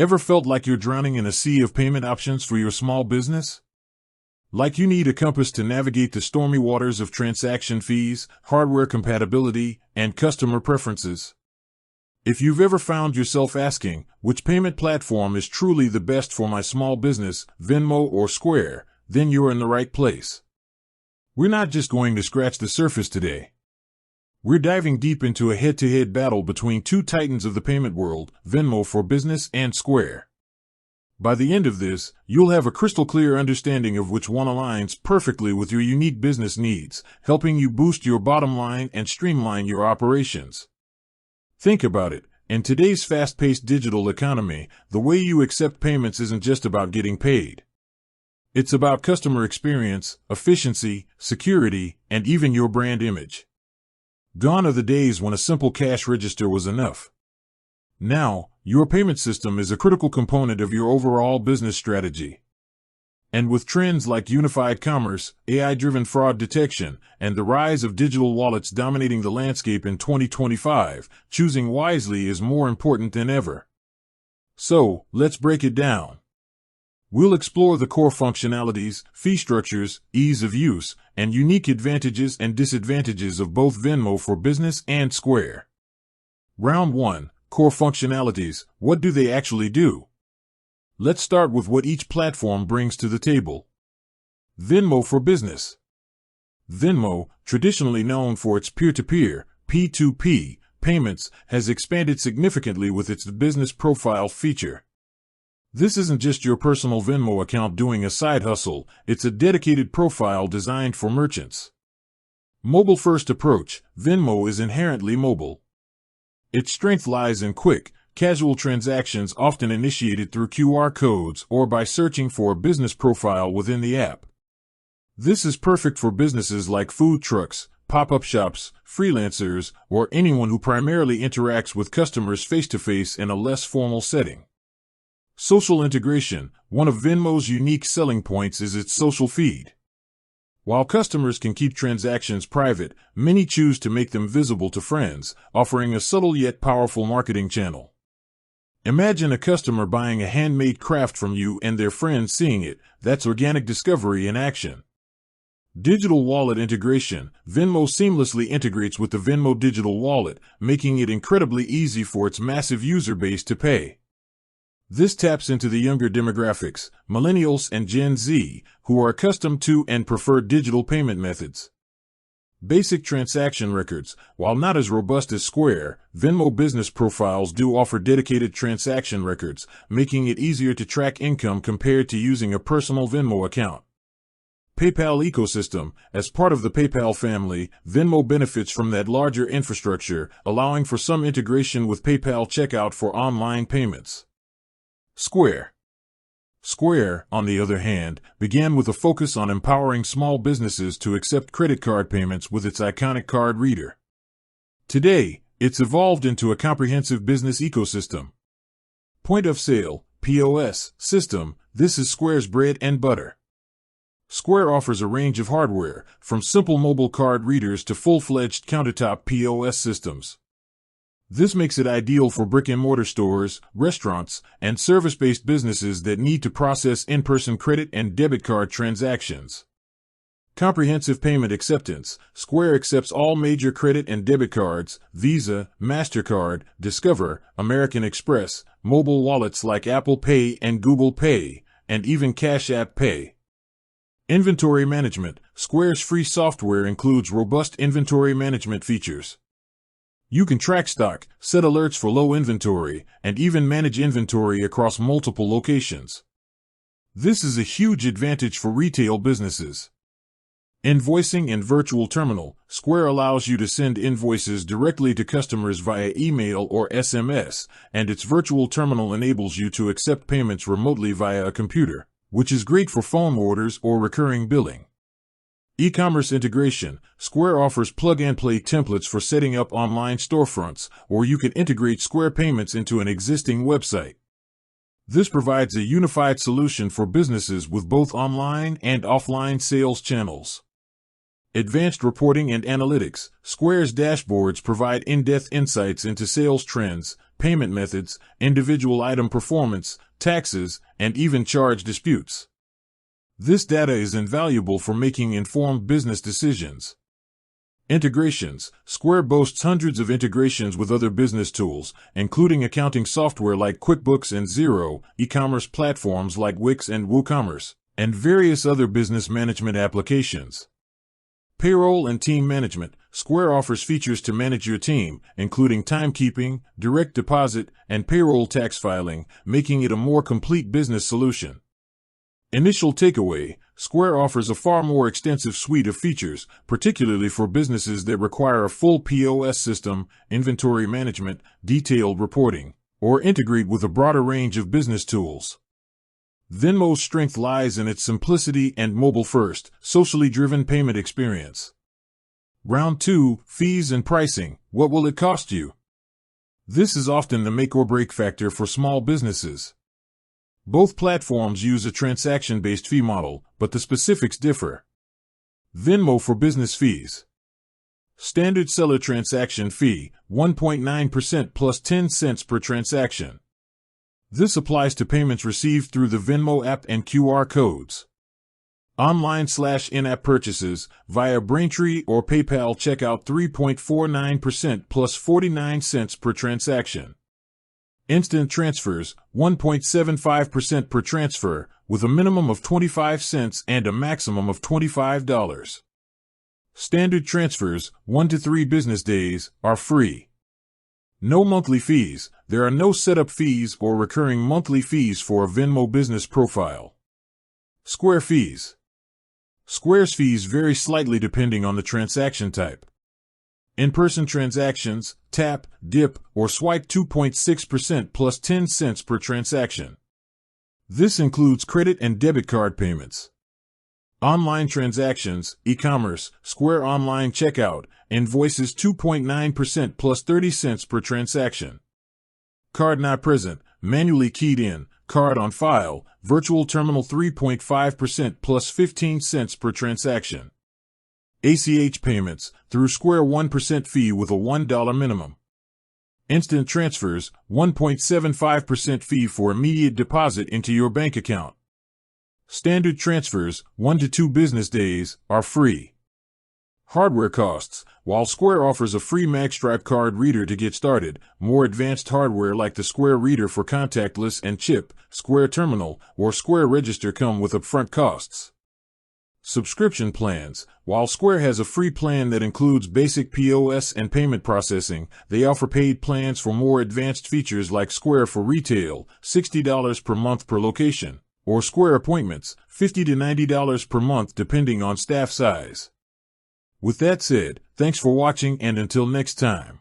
Ever felt like you're drowning in a sea of payment options for your small business? Like you need a compass to navigate the stormy waters of transaction fees, hardware compatibility, and customer preferences? If you've ever found yourself asking, which payment platform is truly the best for my small business, Venmo or Square, then you're in the right place. We're not just going to scratch the surface today. We're diving deep into a head-to-head battle between two titans of the payment world, Venmo for Business and Square. By the end of this, you'll have a crystal clear understanding of which one aligns perfectly with your unique business needs, helping you boost your bottom line and streamline your operations. Think about it. In today's fast-paced digital economy, the way you accept payments isn't just about getting paid. It's about customer experience, efficiency, security, and even your brand image. Gone are the days when a simple cash register was enough. Now, your payment system is a critical component of your overall business strategy. And with trends like unified commerce, AI-driven fraud detection, and the rise of digital wallets dominating the landscape in 2025, choosing wisely is more important than ever. So, let's break it down. We'll explore the core functionalities, fee structures, ease of use, and unique advantages and disadvantages of both Venmo for Business and Square. Round 1. Core functionalities. What do they actually do? Let's start with what each platform brings to the table. Venmo for Business. Venmo, traditionally known for its peer-to-peer, P2P, payments, has expanded significantly with its business profile feature. This isn't just your personal Venmo account doing a side hustle, it's a dedicated profile designed for merchants. Mobile-first approach. Venmo is inherently mobile. Its strength lies in quick, casual transactions often initiated through QR codes or by searching for a business profile within the app. This is perfect for businesses like food trucks, pop-up shops, freelancers, or anyone who primarily interacts with customers face-to-face in a less formal setting. Social integration. One of Venmo's unique selling points is its social feed. While customers can keep transactions private, many choose to make them visible to friends, offering a subtle yet powerful marketing channel. Imagine a customer buying a handmade craft from you and their friends seeing it. That's organic discovery in action. Digital wallet integration. Venmo seamlessly integrates with the Venmo digital wallet, making it incredibly easy for its massive user base to pay. This taps into the younger demographics, millennials and Gen Z, who are accustomed to and prefer digital payment methods. Basic transaction records. While not as robust as Square, Venmo business profiles do offer dedicated transaction records, making it easier to track income compared to using a personal Venmo account. PayPal ecosystem. As part of the PayPal family, Venmo benefits from that larger infrastructure, allowing for some integration with PayPal checkout for online payments. Square. Square, on the other hand, began with a focus on empowering small businesses to accept credit card payments with its iconic card reader. Today, it's evolved into a comprehensive business ecosystem. Point of sale, POS, system. This is Square's bread and butter. Square offers a range of hardware, from simple mobile card readers to full-fledged countertop POS systems. This makes it ideal for brick-and-mortar stores, restaurants, and service-based businesses that need to process in-person credit and debit card transactions. Comprehensive payment acceptance. Square accepts all major credit and debit cards, Visa, MasterCard, Discover, American Express, mobile wallets like Apple Pay and Google Pay, and even Cash App Pay. Inventory management. Square's free software includes robust inventory management features. You can track stock, set alerts for low inventory, and even manage inventory across multiple locations. This is a huge advantage for retail businesses. Invoicing and virtual terminal. Square allows you to send invoices directly to customers via email or SMS, and its virtual terminal enables you to accept payments remotely via a computer, which is great for phone orders or recurring billing. E-commerce integration. Square offers plug-and-play templates for setting up online storefronts, or you can integrate Square payments into an existing website. This provides a unified solution for businesses with both online and offline sales channels. Advanced reporting and analytics. Square's dashboards provide in-depth insights into sales trends, payment methods, individual item performance, taxes, and even charge disputes. This data is invaluable for making informed business decisions. Integrations. Square boasts hundreds of integrations with other business tools, including accounting software like QuickBooks and Xero, e-commerce platforms like Wix and WooCommerce, and various other business management applications. Payroll and team management. Square offers features to manage your team, including timekeeping, direct deposit, and payroll tax filing, making it a more complete business solution. Initial takeaway: Square offers a far more extensive suite of features, particularly for businesses that require a full POS system, inventory management, detailed reporting, or integrate with a broader range of business tools. Venmo's strength lies in its simplicity and mobile-first, socially driven payment experience. Round 2, fees and pricing. What will it cost you? This is often the make or break factor for small businesses. Both platforms use a transaction-based fee model, but the specifics differ. Venmo for business fees. Standard seller transaction fee, 1.9% plus 10 cents per transaction. This applies to payments received through the Venmo app and QR codes. Online/in-app purchases via Braintree or PayPal checkout 3.49% plus 49 cents per transaction. Instant transfers, 1.75% per transfer, with a minimum of 25 cents and a maximum of $25. Standard transfers, 1 to 3 business days, are free. No monthly fees. There are no setup fees or recurring monthly fees for a Venmo business profile. Square fees. Square's fees vary slightly depending on the transaction type. In-person transactions, tap, dip, or swipe 2.6% plus 10 cents per transaction. This includes credit and debit card payments. Online transactions, e-commerce, Square Online Checkout, invoices 2.9% plus 30 cents per transaction. Card not present, manually keyed in, card on file, virtual terminal 3.5% plus 15 cents per transaction. ACH payments, through Square 1% fee with a $1 minimum. Instant transfers, 1.75% fee for immediate deposit into your bank account. Standard transfers, 1 to 2 business days, are free. Hardware costs. While Square offers a free magstripe card reader to get started, more advanced hardware like the Square Reader for contactless and chip, Square Terminal, or Square Register come with upfront costs. Subscription plans. While Square has a free plan that includes basic POS and payment processing, they offer paid plans for more advanced features like Square for Retail, $60 per month per location, or Square Appointments, $50 to $90 per month depending on staff size. With that said, thanks for watching and until next time.